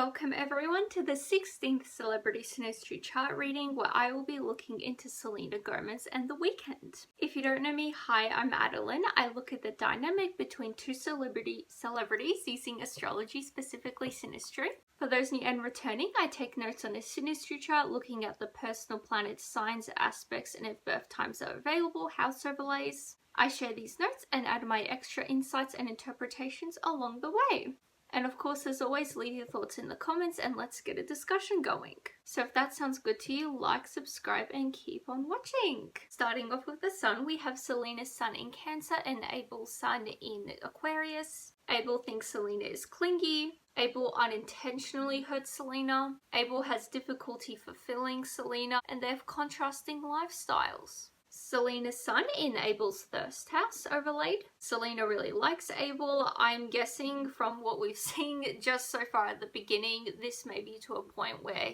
Welcome everyone to the 16th Celebrity Synastry chart reading where I will be looking into Selena Gomez and The Weeknd. If you don't know me, hi, I'm Madeline. I look at the dynamic between two celebrities using astrology, specifically Synastry. For those new and returning, I take notes on a Synastry chart looking at the personal planet signs, aspects, and if birth times are available, house overlays. I share these notes and add my extra insights and interpretations along the way. And of course, as always, leave your thoughts in the comments and let's get a discussion going. So if that sounds good to you, like, subscribe, and keep on watching. Starting off with the sun, we have Selena's sun in Cancer and Abel's sun in Aquarius. Abel thinks Selena is clingy. Abel unintentionally hurts Selena. Abel has difficulty fulfilling Selena, and they have contrasting lifestyles. Selena's sun in Abel's first house overlaid. Selena really likes Abel. I'm guessing from what we've seen just so far at the beginning, this may be to a point where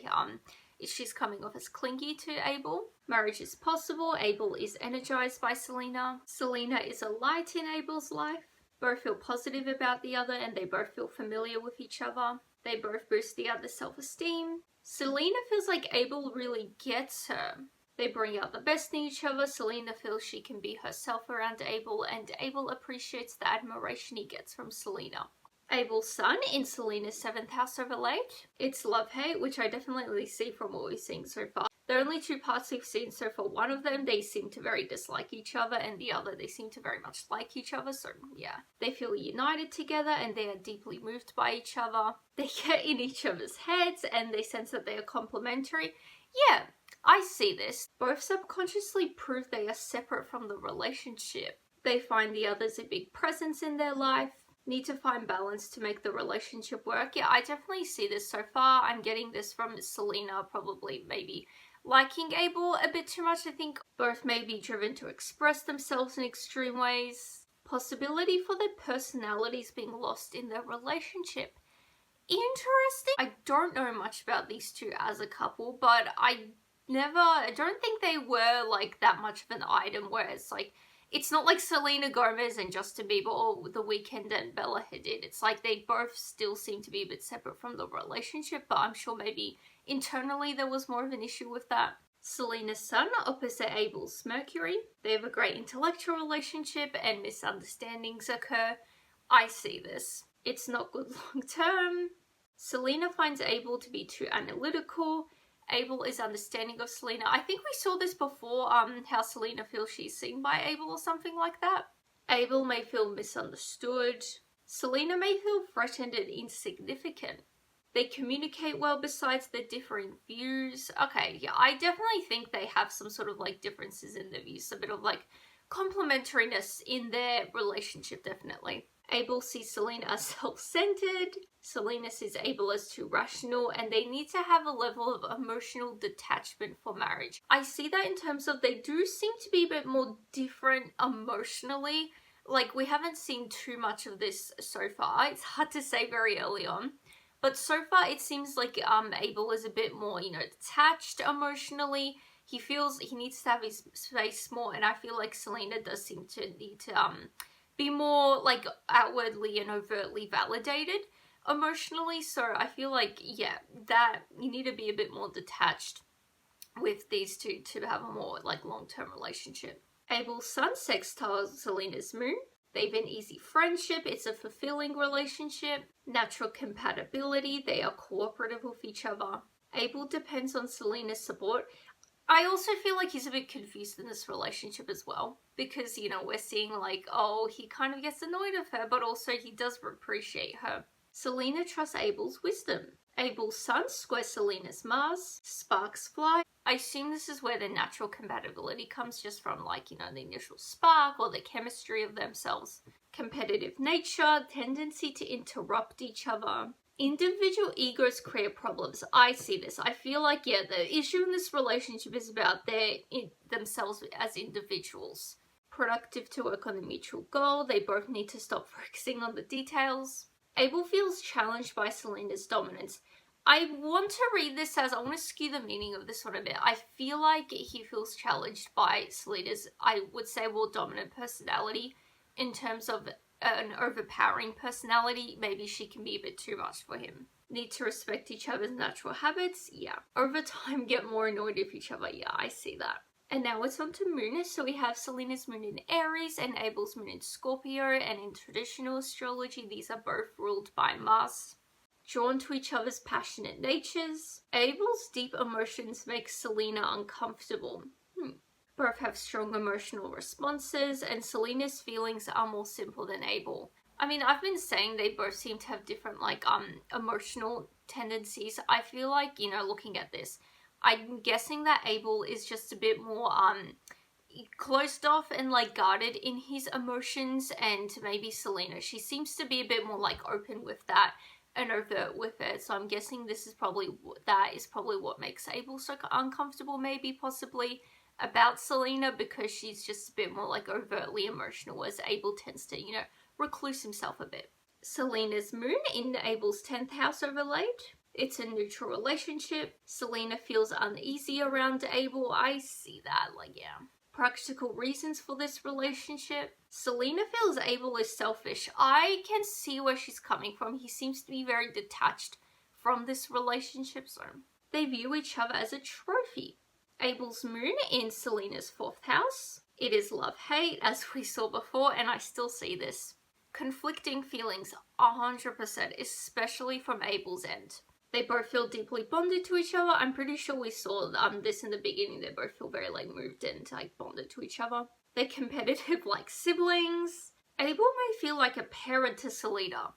she's coming off as clingy to Abel. Marriage is possible. Abel is energized by Selena. Selena is a light in Abel's life. Both feel positive about the other and they both feel familiar with each other. They both boost the other's self-esteem. Selena feels like Abel really gets her. They bring out the best in each other. Selena feels she can be herself around Abel, and Abel appreciates the admiration he gets from Selena. Abel's sun in Selena's 7th house overlaid. It's love-hate, which I definitely see from what we've seen so far. The only two parts we've seen so far, one of them, they seem to very dislike each other, and the other, they seem to very much like each other, so yeah. They feel united together, and they are deeply moved by each other. They get in each other's heads, and they sense that they are complementary. Yeah. I see this. Both subconsciously prove they are separate from the relationship. They find the others a big presence in their life, need to find balance to make the relationship work. Yeah, I definitely see this so far. I'm getting this from Selena probably maybe liking Abel a bit too much. I think both may be driven to express themselves in extreme ways. Possibility for their personalities being lost in their relationship. Interesting. I don't know much about these two as a couple, but I don't think they were like that much of an item where it's like, it's not like Selena Gomez and Justin Bieber or The Weeknd and Bella Hadid. It's like they both still seem to be a bit separate from the relationship, but I'm sure maybe internally there was more of an issue with that. Selena's sun opposite Abel's Mercury. They have a great intellectual relationship and misunderstandings occur. I see this. It's not good long term. Selena finds Abel to be too analytical. Abel is understanding of Selena. I think we saw this before, how Selena feels she's seen by Abel or something like that. Abel may feel misunderstood. Selena may feel threatened and insignificant. They communicate well besides their differing views. Okay, yeah, I definitely think they have some sort of like differences in their views. A bit of like complementariness in their relationship, definitely. Abel sees Selena as self-centered. Selena sees Abel as too rational, and they need to have a level of emotional detachment for marriage. I see that in terms of they do seem to be a bit more different emotionally. Like, we haven't seen too much of this so far. It's hard to say very early on. But so far, it seems like Abel is a bit more, detached emotionally. He feels he needs to have his space more, and I feel like Selena does seem to need to be more like outwardly and overtly validated emotionally. So I feel like, yeah, that you need to be a bit more detached with these two to have a more like long-term relationship. Abel's sun sextiles Selena's moon. They have an easy friendship. It's a fulfilling relationship. Natural compatibility. They are cooperative with each other. Abel depends on Selena's support. I also feel like he's a bit confused in this relationship as well, because, we're seeing like, oh, he kind of gets annoyed of her, but also he does appreciate her. Selena trusts Abel's wisdom. Abel's sun squares Selena's Mars. Sparks fly. I assume this is where the natural compatibility comes, just from like, the initial spark or the chemistry of themselves. Competitive nature, tendency to interrupt each other. Individual egos create problems. I see this. I feel like, yeah, the issue in this relationship is about themselves as individuals. Productive to work on a mutual goal. They both need to stop focusing on the details. Abel feels challenged by Selena's dominance. I want to read this as, I want to skew the meaning of this one a bit. I feel like he feels challenged by Selena's, I would say, more dominant personality in terms of an overpowering personality. Maybe she can be a bit too much for him. Need to respect each other's natural habits. Yeah. Over time, get more annoyed with each other. Yeah, I see that. And now it's on to moon. So we have Selena's moon in Aries and Abel's moon in Scorpio. And in traditional astrology, these are both ruled by Mars. Drawn to each other's passionate natures. Abel's deep emotions make Selena uncomfortable. Both have strong emotional responses, and Selena's feelings are more simple than Abel. I mean, I've been saying they both seem to have different, like, emotional tendencies. I feel like, you know, looking at this, I'm guessing that Abel is just a bit more, closed off and, like, guarded in his emotions, and maybe Selena, she seems to be a bit more, like, open with that and overt with it. So I'm guessing this is probably, that is probably what makes Abel so uncomfortable, maybe, possibly, about Selena, because she's just a bit more, like, overtly emotional, whereas Abel tends to, you know, recluse himself a bit. Selena's moon in Abel's 10th house overlaid. It's a neutral relationship. Selena feels uneasy around Abel. I see that, like, yeah. Practical reasons for this relationship. Selena feels Abel is selfish. I can see where she's coming from. He seems to be very detached from this relationship, so they view each other as a trophy. Abel's moon in Selena's 4th house. It is love-hate, as we saw before, and I still see this. Conflicting feelings, 100%, especially from Abel's end. They both feel deeply bonded to each other. I'm pretty sure we saw this in the beginning. They both feel very, like, moved and, like, bonded to each other. They're competitive like siblings. Abel may feel like a parent to Selena.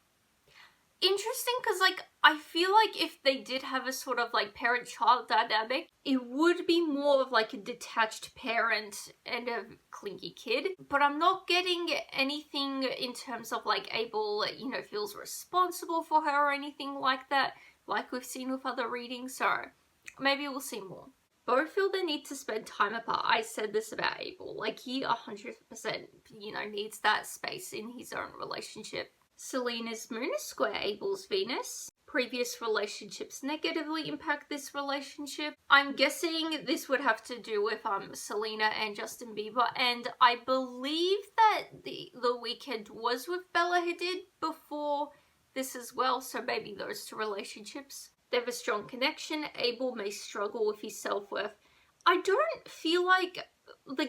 Interesting, because, like, I feel like if they did have a sort of, like, parent-child dynamic, it would be more of, like, a detached parent and a clingy kid. But I'm not getting anything in terms of, like, Abel, you know, feels responsible for her or anything like that, like we've seen with other readings, so maybe we'll see more. Both feel they need to spend time apart. I said this about Abel, like, he 100%, you know, needs that space in his own relationship. Selena's moon is square Abel's Venus. Previous relationships negatively impact this relationship. I'm guessing this would have to do with Selena and Justin Bieber, and I believe that the Weeknd was with Bella Hadid before this as well, so maybe those two relationships. They have a strong connection. Abel may struggle with his self-worth. I don't feel like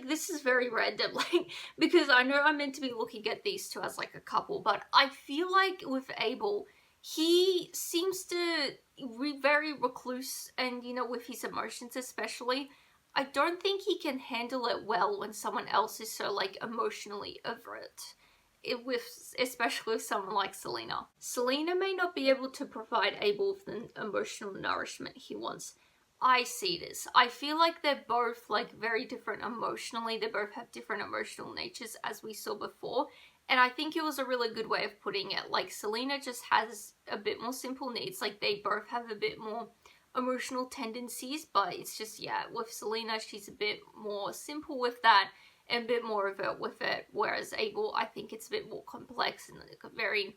this is very random, like, because I know I'm meant to be looking at these two as, like, a couple, but I feel like with Abel, he seems to be very recluse, and, you know, with his emotions especially, I don't think he can handle it well when someone else is so, like, emotionally over it. Especially with someone like Selena. Selena may not be able to provide Abel with the emotional nourishment he wants. I see this. I feel like they're both, like, very different emotionally. They both have different emotional natures, as we saw before. And I think it was a really good way of putting it. Like, Selena just has a bit more simple needs. Like, they both have a bit more emotional tendencies. But it's just, yeah, with Selena, she's a bit more simple with that. And a bit more overt with it. Whereas Abel, I think it's a bit more complex and very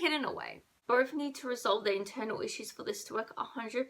hidden away. Both need to resolve their internal issues for this to work 100%,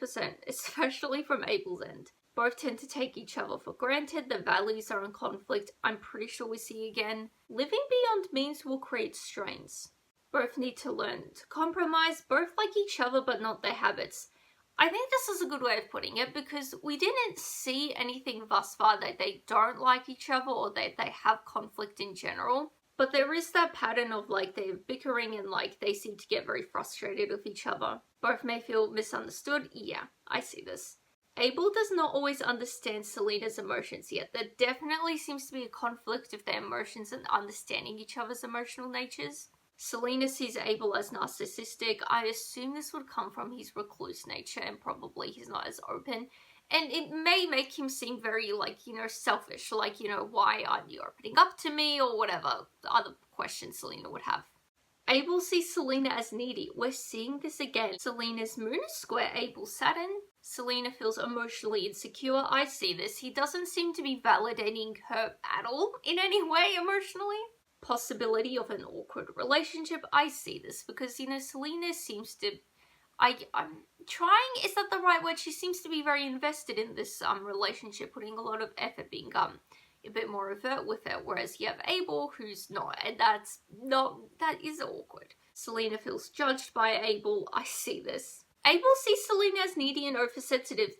especially from Abel's end. Both tend to take each other for granted. Their values are in conflict. I'm pretty sure we see again. Living beyond means will create strains. Both need to learn to compromise. Both like each other but not their habits. I think this is a good way of putting it, because we didn't see anything thus far that they don't like each other or that they have conflict in general. But there is that pattern of, like, they're bickering and, like, they seem to get very frustrated with each other. Both may feel misunderstood. Yeah, I see this. Abel does not always understand Selena's emotions yet. There definitely seems to be a conflict of their emotions and understanding each other's emotional natures. Selena sees Abel as narcissistic. I assume this would come from his recluse nature, and probably he's not as open. And it may make him seem very, like, you know, selfish. Like, you know, why aren't you opening up to me? Or whatever other questions Selena would have. Abel sees Selena as needy. We're seeing this again. Selena's moon is square Abel's Saturn. Selena feels emotionally insecure. I see this. He doesn't seem to be validating her at all in any way emotionally. Possibility of an awkward relationship. I see this because, you know, Selena seems to... I'm trying, is that the right word? She seems to be very invested in this relationship, putting a lot of effort, being a bit more overt with it, whereas you have Abel who's not, and that is awkward. Selena feels judged by Abel. I see this. Abel sees Selena as needy and oversensitive.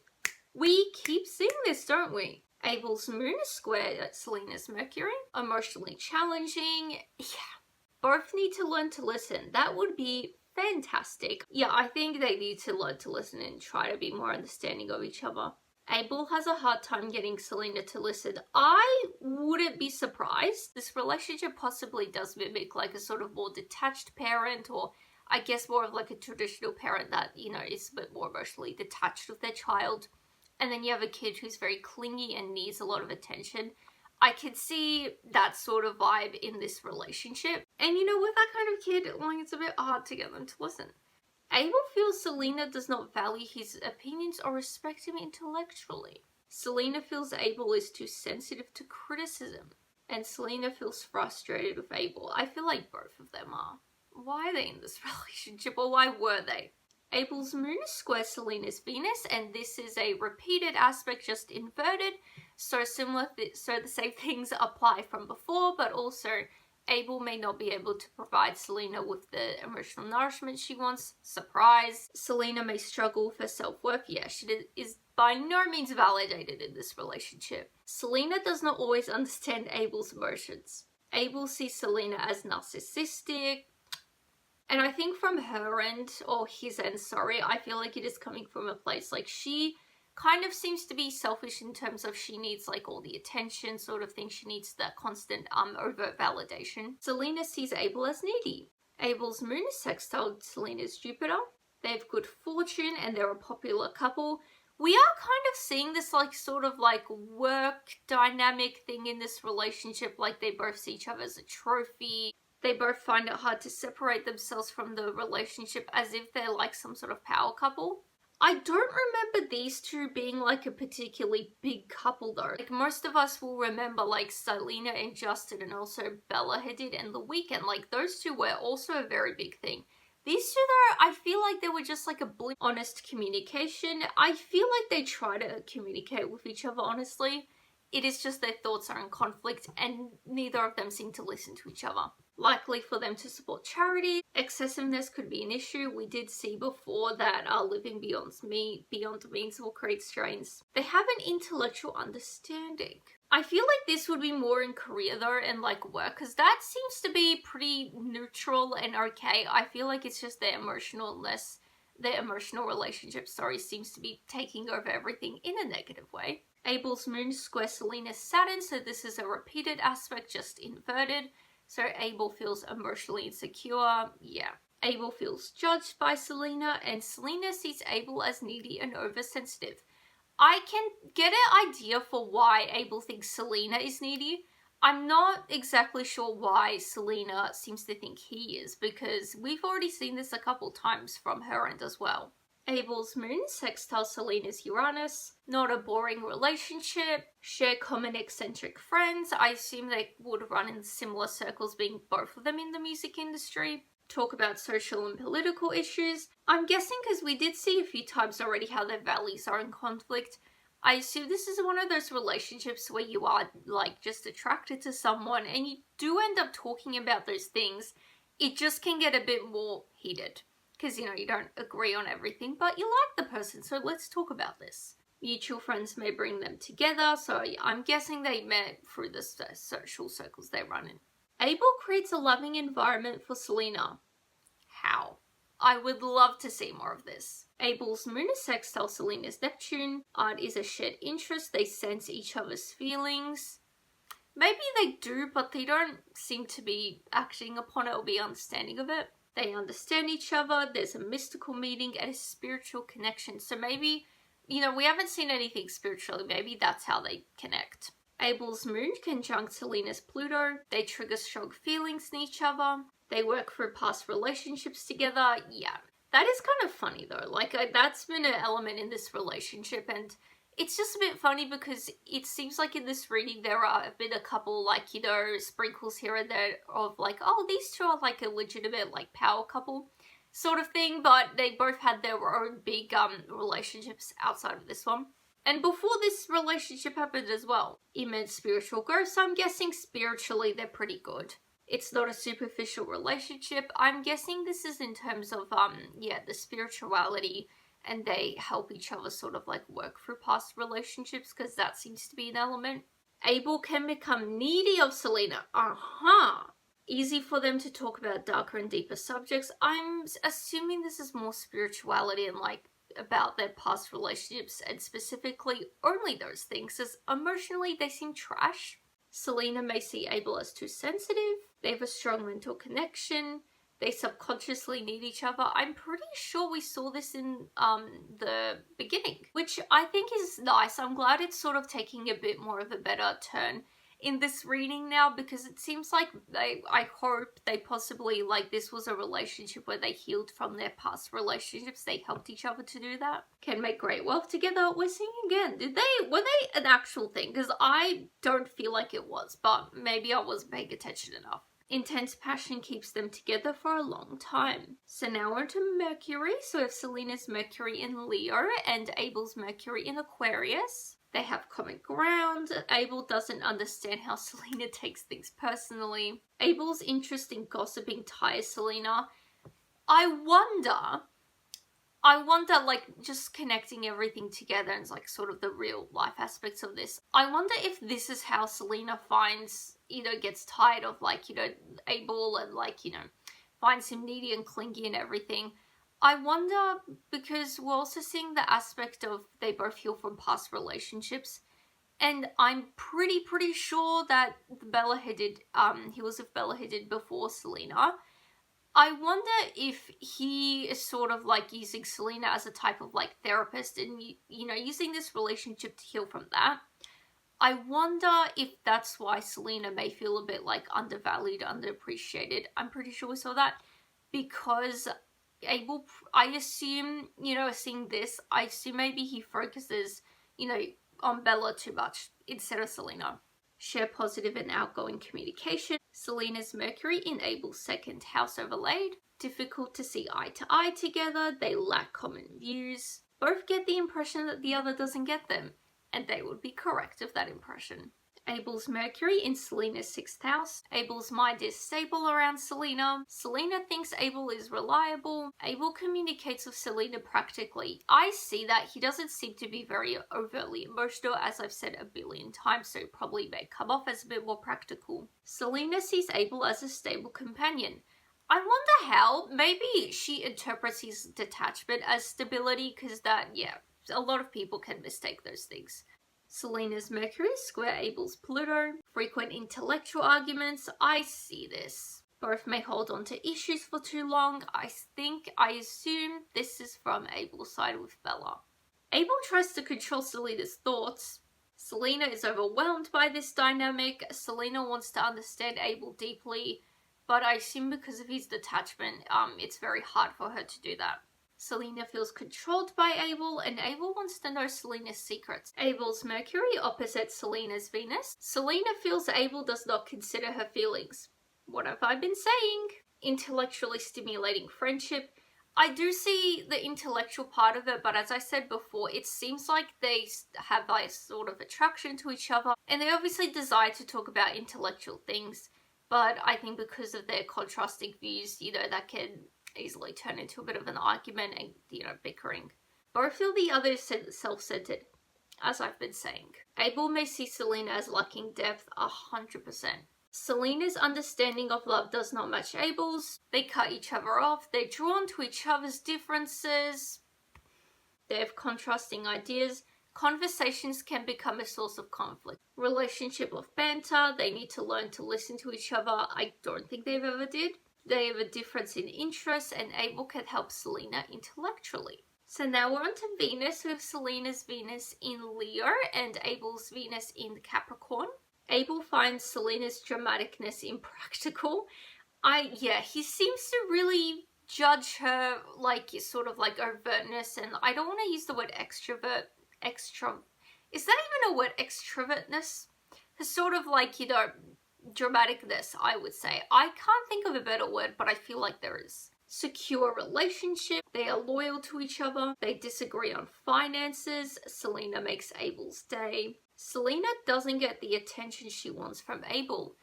We keep seeing this, don't we? Abel's moon is square at Selena's Mercury. Emotionally challenging. Yeah. Both need to learn to listen. That would be fantastic. Yeah, I think they need to learn to listen and try to be more understanding of each other. Abel has a hard time getting Selena to listen. I wouldn't be surprised. This relationship possibly does mimic like a sort of more detached parent, or I guess more of like a traditional parent that, you know, is a bit more emotionally detached with their child. And then you have a kid who's very clingy and needs a lot of attention. I can see that sort of vibe in this relationship. And you know, with that kind of kid, like, it's a bit hard to get them to listen. Abel feels Selena does not value his opinions or respect him intellectually. Selena feels Abel is too sensitive to criticism. And Selena feels frustrated with Abel. I feel like both of them are. Why are they in this relationship, or why were they? Abel's moon is square Selena's Venus, and this is a repeated aspect, just inverted. So similar, so the same things apply from before, but also Abel may not be able to provide Selena with the emotional nourishment she wants. Surprise. Selena may struggle with her self-worth. Yeah, she is by no means validated in this relationship. Selena does not always understand Abel's emotions. Abel sees Selena as narcissistic. And I think from her end, or his end, sorry, I feel like it is coming from a place like she kind of seems to be selfish in terms of she needs like all the attention sort of thing. She needs that constant overt validation. Selena sees Abel as needy. Abel's moon is sextile Selena's Jupiter. They have good fortune and they're a popular couple. We are kind of seeing this like sort of like work dynamic thing in this relationship. Like they both see each other as a trophy. They both find it hard to separate themselves from the relationship as if they're like some sort of power couple. I don't remember these two being like a particularly big couple though. Like most of us will remember like Selena and Justin, and also Bella Hadid and The Weeknd. Like those two were also a very big thing. These two though, I feel like they were just like a blip. Honest communication. I feel like they try to communicate with each other honestly. It is just their thoughts are in conflict and neither of them seem to listen to each other. Likely for them to support charity. Excessiveness could be an issue. We did see before that living beyond means will create strains. They have an intellectual understanding. I feel like this would be more in career though and like work, because that seems to be pretty neutral and okay. I feel like it's just their emotional relationship, seems to be taking over everything in a negative way. Abel's moon square Selena's Saturn, so this is a repeated aspect, just inverted. So Abel feels emotionally insecure. Yeah. Abel feels judged by Selena, and Selena sees Abel as needy and oversensitive. I can get an idea for why Abel thinks Selena is needy. I'm not exactly sure why Selena seems to think he is, because we've already seen this a couple times from her end as well. Abel's moon sextile Selena's Uranus. Not a boring relationship. Share common eccentric friends. I assume they would run in similar circles, being both of them in the music industry. Talk about social and political issues. I'm guessing because we did see a few times already how their values are in conflict. I assume this is one of those relationships where you are like just attracted to someone and you do end up talking about those things. It just can get a bit more heated. Because, you know, you don't agree on everything, but you like the person, so let's talk about this. Mutual friends may bring them together, so I'm guessing they met through the social circles they run in. Abel creates a loving environment for Selena. How? I would love to see more of this. Abel's moon is sextile Selena's Neptune. Art is a shared interest. They sense each other's feelings. Maybe they do, but they don't seem to be acting upon it or be understanding of it. They understand each other, there's a mystical meaning and a spiritual connection. So maybe, you know, we haven't seen anything spiritually, maybe that's how they connect. Abel's moon conjunct Selena's Pluto. They trigger strong feelings in each other. They work through past relationships together. Yeah, that is kind of funny though. Like that's been an element in this relationship, and it's just a bit funny because it seems like in this reading there are a couple like, you know, sprinkles here and there of like, oh, these two are like a legitimate like power couple sort of thing, but they both had their own big relationships outside of this one. And before this relationship happened as well, it meant spiritual growth, so I'm guessing spiritually they're pretty good. It's not a superficial relationship. I'm guessing this is in terms of, the spirituality, and they help each other sort of like work through past relationships, because that seems to be an element. Abel can become needy of Selena. Easy for them to talk about darker and deeper subjects. I'm assuming this is more spirituality and like about their past relationships, and specifically only those things, as emotionally they seem trash. Selena may see Abel as too sensitive. They have a strong mental connection. They subconsciously need each other. I'm pretty sure we saw this in the beginning, which I think is nice. I'm glad it's sort of taking a bit more of a better turn in this reading now, because it seems like I hope they possibly, like, this was a relationship where they healed from their past relationships. They helped each other to do that. Can make great wealth together. We're seeing again. Were they an actual thing? Because I don't feel like it was, but maybe I wasn't paying attention enough. Intense passion keeps them together for a long time. So now we're to Mercury. So if Selena's Mercury in Leo and Abel's Mercury in Aquarius, they have common ground. Abel doesn't understand how Selena takes things personally. Abel's interest in gossiping tires Selena. I wonder, like, just connecting everything together and like sort of the real life aspects of this. I wonder if this is how Selena gets tired of, like, Abel, and like, finds him needy and clingy and everything. I wonder, because we're also seeing the aspect of they both heal from past relationships, and I'm pretty sure that he was with Bella Hadid before Selena. I wonder if he is sort of like using Selena as a type of like therapist, and using this relationship to heal from that. I wonder if that's why Selena may feel a bit like undervalued, underappreciated. I'm pretty sure we saw that, because Abel, I assume, seeing this, I assume maybe he focuses, on Bella too much instead of Selena. Share positive and outgoing communication. Selena's Mercury in Abel's second house overlaid. Difficult to see eye to eye together. They lack common views. Both get the impression that the other doesn't get them, and they would be correct of that impression. Abel's Mercury in Selena's sixth house. Abel's mind is stable around Selena. Selena thinks Abel is reliable. Abel communicates with Selena practically. I see that he doesn't seem to be very overtly emotional, as I've said a billion times, so it probably may come off as a bit more practical. Selena sees Abel as a stable companion. I wonder how. Maybe she interprets his detachment as stability, because a lot of people can mistake those things. Selena's Mercury square Abel's Pluto. Frequent intellectual arguments. I see this. Both may hold on to issues for too long. I assume this is from Abel's side with Bella. Abel tries to control Selena's thoughts. Selena is overwhelmed by this dynamic. Selena wants to understand Abel deeply, but I assume because of his detachment, it's very hard for her to do that. Selena feels controlled by Abel, and Abel wants to know Selena's secrets. Abel's Mercury opposite Selena's Venus. Selena feels Abel does not consider her feelings. What have I been saying? Intellectually stimulating friendship. I do see the intellectual part of it, but as I said before, it seems like they have a sort of attraction to each other, and they obviously desire to talk about intellectual things, but I think because of their contrasting views, that can easily turn into a bit of an argument and, bickering. Both feel the other is self-centered, as I've been saying. Abel may see Selena as lacking depth 100%. Selena's understanding of love does not match Abel's. They cut each other off. They're drawn to each other's differences. They have contrasting ideas. Conversations can become a source of conflict. Relationship of banter. They need to learn to listen to each other. I don't think they've ever did. They have a difference in interests, and Abel can help Selena intellectually. So now we're on to Venus, with Selena's Venus in Leo and Abel's Venus in Capricorn. Abel finds Selena's dramaticness impractical. He seems to really judge her, sort of like overtness, and I don't want to use the word extrovert. Is that even a word, extrovertness? It's sort of dramaticness, I would say. I can't think of a better word, but I feel like there is. secure relationship. They are loyal to each other. They disagree on finances. Selena makes Abel's day. Selena doesn't get the attention she wants from Abel.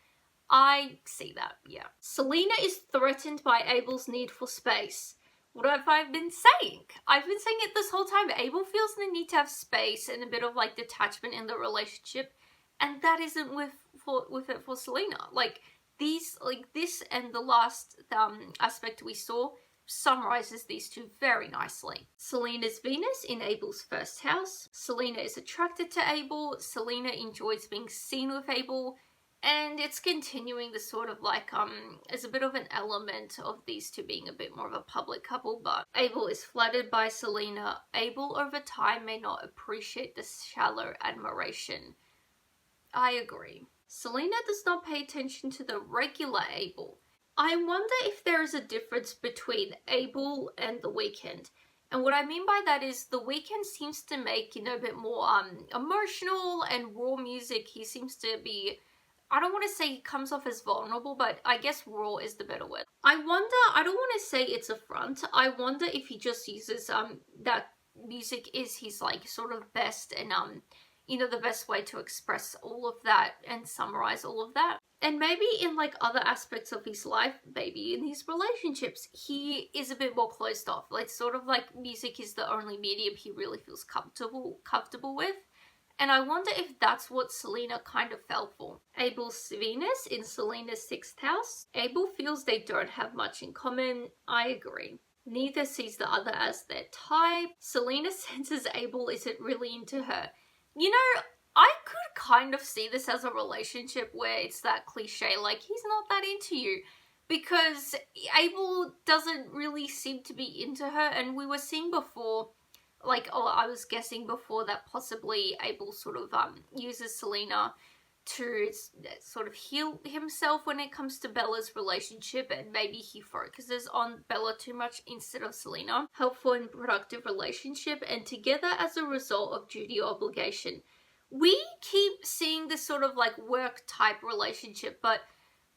I see that, yeah. Selena is threatened by Abel's need for space. What have I been saying? I've been saying it this whole time. Abel feels the need to have space and a bit of like detachment in the relationship, and that isn't with it for Selena. Like this and the last aspect we saw summarizes these two very nicely. Selena's Venus in Abel's first house. Selena is attracted to Abel. Selena enjoys being seen with Abel. And it's continuing the sort of like, as a bit of an element of these two being a bit more of a public couple, but Abel is flattered by Selena. Abel over time may not appreciate this shallow admiration. I agree. Selena does not pay attention to the regular Abel. I wonder if there is a difference between Abel and The Weeknd. And what I mean by that is The Weeknd seems to make, a bit more emotional and raw music. He seems to be, I don't want to say he comes off as vulnerable, but I guess raw is the better word. I don't want to say it's a front. I wonder if he just uses that music is his like sort of best and the best way to express all of that and summarize all of that. And maybe in like other aspects of his life, maybe in his relationships, he is a bit more closed off. Like sort of like music is the only medium he really feels comfortable with. And I wonder if that's what Selena kind of fell for. Abel's Venus in Selena's 6th house. Abel feels they don't have much in common. I agree. Neither sees the other as their type. Selena senses Abel isn't really into her. I could kind of see this as a relationship where it's that cliche, like, he's not that into you. Because Abel doesn't really seem to be into her, and we were seeing before, I was guessing before that possibly Abel sort of uses Selena to sort of heal himself when it comes to Bella's relationship, and maybe he focuses on Bella too much instead of Selena. Helpful and productive relationship, and together as a result of duty or obligation. We keep seeing this sort of like work type relationship, but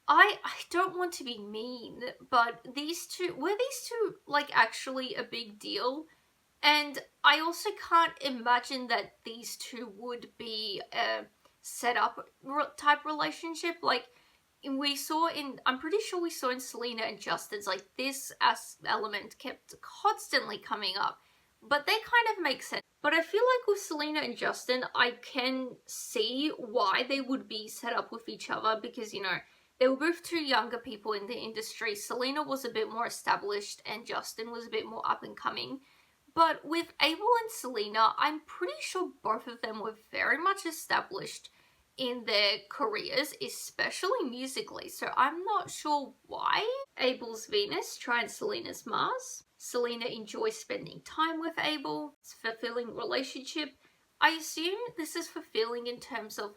I don't want to be mean, but were these two like actually a big deal? And I also can't imagine that these two would be a set up type relationship. Like I'm pretty sure we saw in Selena and Justin's, like this element kept constantly coming up. But they kind of make sense. But I feel like with Selena and Justin, I can see why they would be set up with each other because, they were both two younger people in the industry. Selena was a bit more established and Justin was a bit more up and coming. But with Abel and Selena, I'm pretty sure both of them were very much established in their careers, especially musically. So I'm not sure why. Abel's Venus, Trine Selena's Mars. Selena enjoys spending time with Abel. It's a fulfilling relationship. I assume this is fulfilling in terms of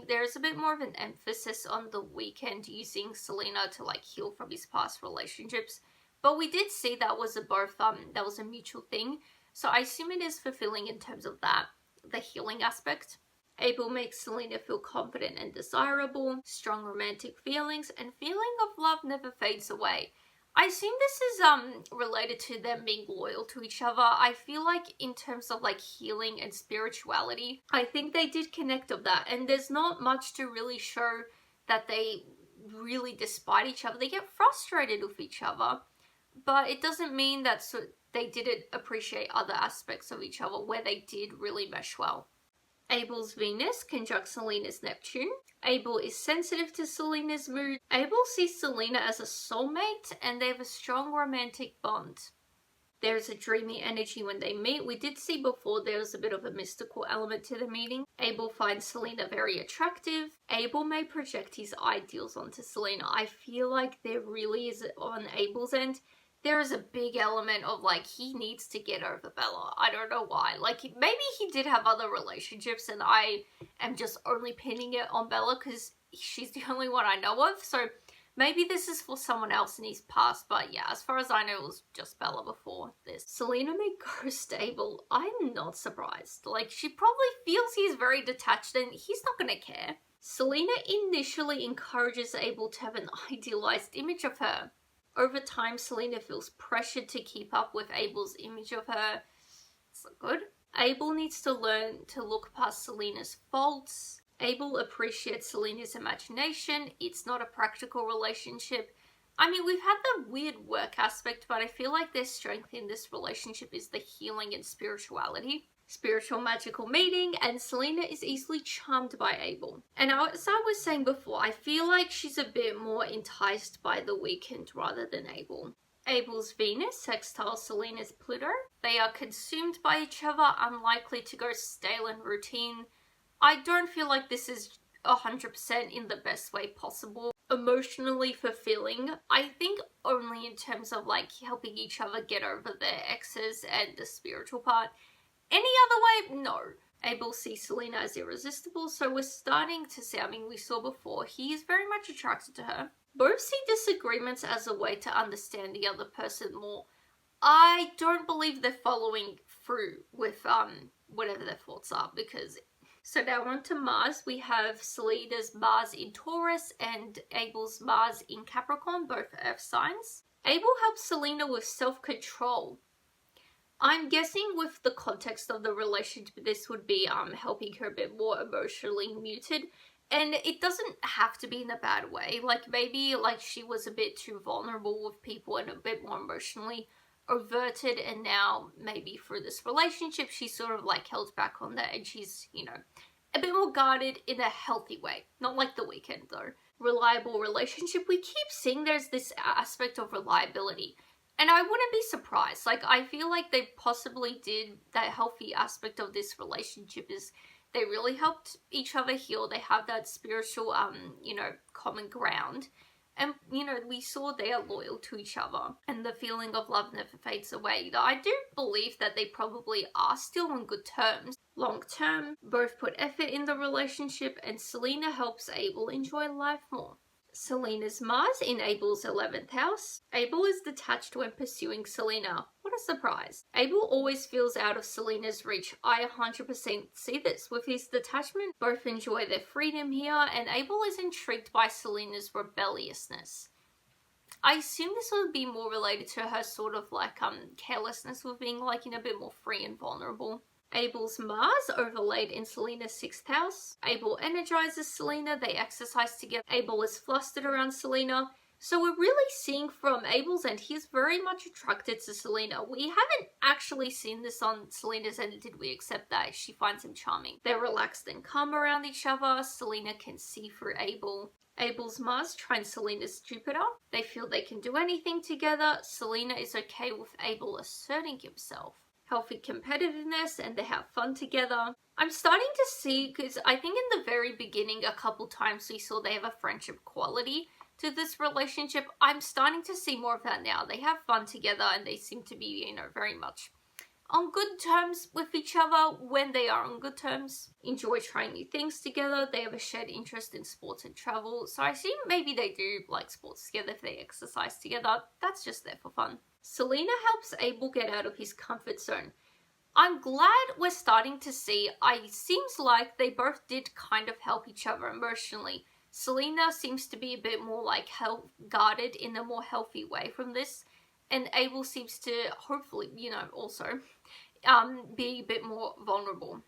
there's a bit more of an emphasis on The Weeknd using Selena to heal from his past relationships. But we did see that was a mutual thing. So I assume it is fulfilling in terms of that, the healing aspect. Abel makes Selena feel confident and desirable, strong romantic feelings, and feeling of love never fades away. I assume this is related to them being loyal to each other. I feel like in terms of healing and spirituality, I think they did connect of that. And there's not much to really show that they really despite each other. They get frustrated with each other, but it doesn't mean that they didn't appreciate other aspects of each other where they did really mesh well. Abel's Venus conjuncts Selena's Neptune. Abel is sensitive to Selena's mood. Abel sees Selena as a soulmate and they have a strong romantic bond. There's a dreamy energy when they meet. We did see before there was a bit of a mystical element to the meeting. Abel finds Selena very attractive. Abel may project his ideals onto Selena. I feel like there really is, on Abel's end, there is a big element of he needs to get over Bella. I don't know why. Maybe he did have other relationships and I am just only pinning it on Bella because she's the only one I know of. So maybe this is for someone else in his past. But yeah, as far as I know, it was just Bella before this. Selena may ghost Abel. I'm not surprised. She probably feels he's very detached and he's not going to care. Selena initially encourages Abel to have an idealized image of her. Over time, Selena feels pressured to keep up with Abel's image of her. It's not good. Abel needs to learn to look past Selena's faults. Abel appreciates Selena's imagination. It's not a practical relationship. I mean, we've had the weird work aspect, but I feel like their strength in this relationship is the healing and spirituality. Spiritual magical meeting, and Selena is easily charmed by Abel. And as I was saying before, I feel like she's a bit more enticed by the Weeknd rather than Abel. Abel's Venus, sextile Selena's Pluto. They are consumed by each other, unlikely to go stale and routine. I don't feel like this is 100% in the best way possible. Emotionally fulfilling, I think only in terms of like helping each other get over their exes and the spiritual part. Any other way, no. Abel sees Selena as irresistible, so we're starting to see, I mean, we saw before, he is very much attracted to her. Both see disagreements as a way to understand the other person more. I don't believe they're following through with whatever their thoughts are, because... So now on to Mars. We have Selena's Mars in Taurus and Abel's Mars in Capricorn, both earth signs. Abel helps Selena with self-control. I'm guessing with the context of the relationship, this would be helping her a bit more emotionally muted. And it doesn't have to be in a bad way. Like maybe like she was a bit too vulnerable with people and a bit more emotionally overted, and now maybe through this relationship she's sort of like held back on that, and she's, you know, a bit more guarded in a healthy way. Not like the Weeknd though. Reliable relationship. We keep seeing there's this aspect of reliability. And I wouldn't be surprised. Like, I feel like they possibly did that healthy aspect of this relationship is they really helped each other heal. They have that spiritual, you know, common ground. And, you know, we saw they are loyal to each other. And the feeling of love never fades away. I do believe that they probably are still on good terms. Long term, both put effort in the relationship, and Selena helps Abel enjoy life more. Selena's Mars in Abel's 11th house. Abel is detached when pursuing Selena. What a surprise. Abel always feels out of Selena's reach. I 100% see this. With his detachment, both enjoy their freedom here, and Abel is intrigued by Selena's rebelliousness. I assume this would be more related to her sort of like carelessness with being like, you know, a bit more free and vulnerable. Abel's Mars overlaid in Selena's 6th house. Abel energizes Selena, they exercise together. Abel is flustered around Selena. So we're really seeing from Abel's end, he's very much attracted to Selena. We haven't actually seen this on Selena's end, did we, except that she finds him charming. They're relaxed and calm around each other. Selena can see through Abel. Abel's Mars trines Selena's Jupiter. They feel they can do anything together. Selena is okay with Abel asserting himself. Healthy competitiveness, and they have fun together. I'm starting to see, because I think in the very beginning a couple times we saw they have a friendship quality to this relationship. I'm starting to see more of that now. They have fun together and they seem to be, you know, very much on good terms with each other when they are on good terms. Enjoy trying new things together. They have a shared interest in sports and travel. So I assume maybe they do like sports together if they exercise together. That's just there for fun. Selena helps Abel get out of his comfort zone. I'm glad we're starting to see, it seems like they both did kind of help each other emotionally. Selena seems to be a bit more like guarded in a more healthy way from this. And Abel seems to hopefully, you know, also be a bit more vulnerable.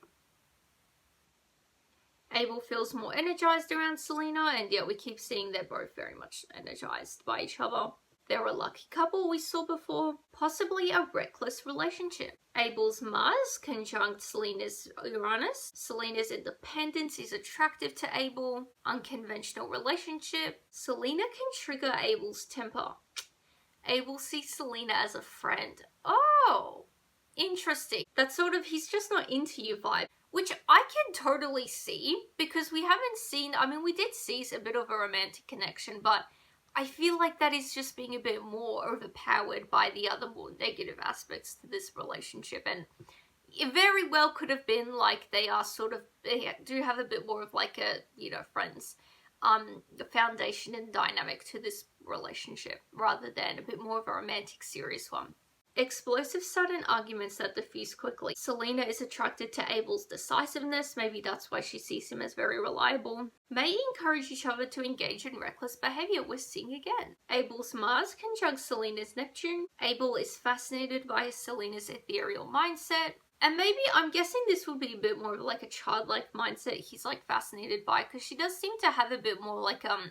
Abel feels more energized around Selena, and yeah, we keep seeing they're both very much energized by each other. They're a lucky couple we saw before, possibly a reckless relationship. Abel's Mars conjunct Selena's Uranus. Selena's independence is attractive to Abel. Unconventional relationship. Selena can trigger Abel's temper. Abel sees Selena as a friend. Oh, interesting. That's sort of, he's just not into you vibe, which I can totally see, because we haven't seen, I mean, we did see a bit of a romantic connection, but I feel like that is just being a bit more overpowered by the other more negative aspects to this relationship. And it very well could have been like they are sort of, they do have a bit more of like a, you know, friends, the foundation and dynamic to this relationship rather than a bit more of a romantic serious one. Explosive sudden arguments that diffuse quickly. Selena is attracted to Abel's decisiveness, maybe that's why she sees him as very reliable. May encourage each other to engage in reckless behavior, we're seeing again. Abel's Mars conjuncts Selena's Neptune. Abel is fascinated by Selena's ethereal mindset. And maybe, I'm guessing this will be a bit more of like a childlike mindset he's like fascinated by, because she does seem to have a bit more like, I don't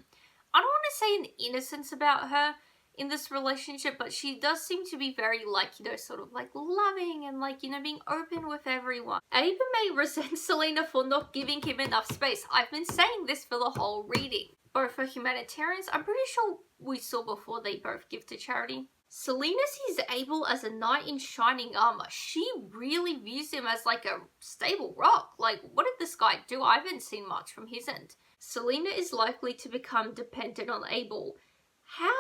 want to say an innocence about her in this relationship, but she does seem to be very like, you know, sort of like loving and like, you know, being open with everyone. Abe may resent Selena for not giving him enough space. I've been saying this for the whole reading. Both are humanitarians. I'm pretty sure we saw before they both give to charity. Selena sees Abel as a knight in shining armor. She really views him as like a stable rock. Like, what did this guy do? I haven't seen much from his end. Selena is likely to become dependent on Abel. How?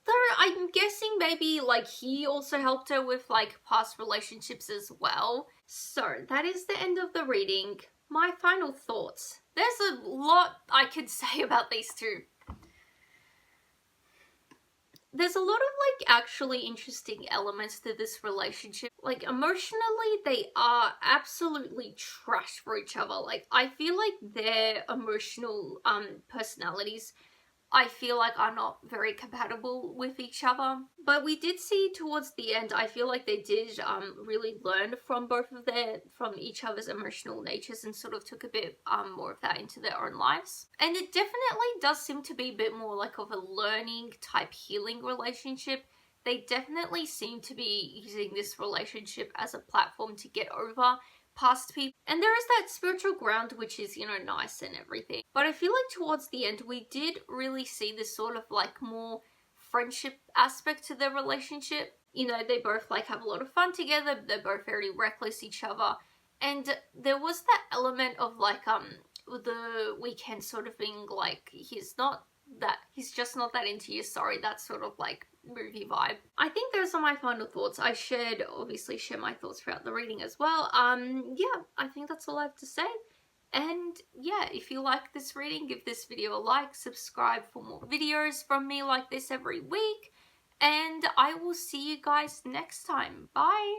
Though I'm guessing maybe like he also helped her with like past relationships as well. So that is the end of the reading. My final thoughts. There's a lot I could say about these two. There's a lot of like actually interesting elements to this relationship. Like emotionally, they are absolutely trash for each other. Like I feel like their emotional personalities, I feel like are not very compatible with each other. But we did see towards the end, I feel like they did really learn from from each other's emotional natures and sort of took a bit more of that into their own lives. And it definitely does seem to be a bit more like of a learning type healing relationship. They definitely seem to be using this relationship as a platform to get over past people, and there is that spiritual ground which is, you know, nice and everything. But I feel like towards the end we did really see this sort of like more friendship aspect to their relationship. You know, they both like have a lot of fun together, they're both very reckless each other, and there was that element of like the Weeknd sort of being like, he's just not that into you, sorry, that sort of like movie vibe. I think those are my final thoughts. I obviously share my thoughts throughout the reading as well. Yeah, I think that's all I have to say. And yeah, if you like this reading, give this video a like, subscribe for more videos from me like this every week, and I will see you guys next time. Bye!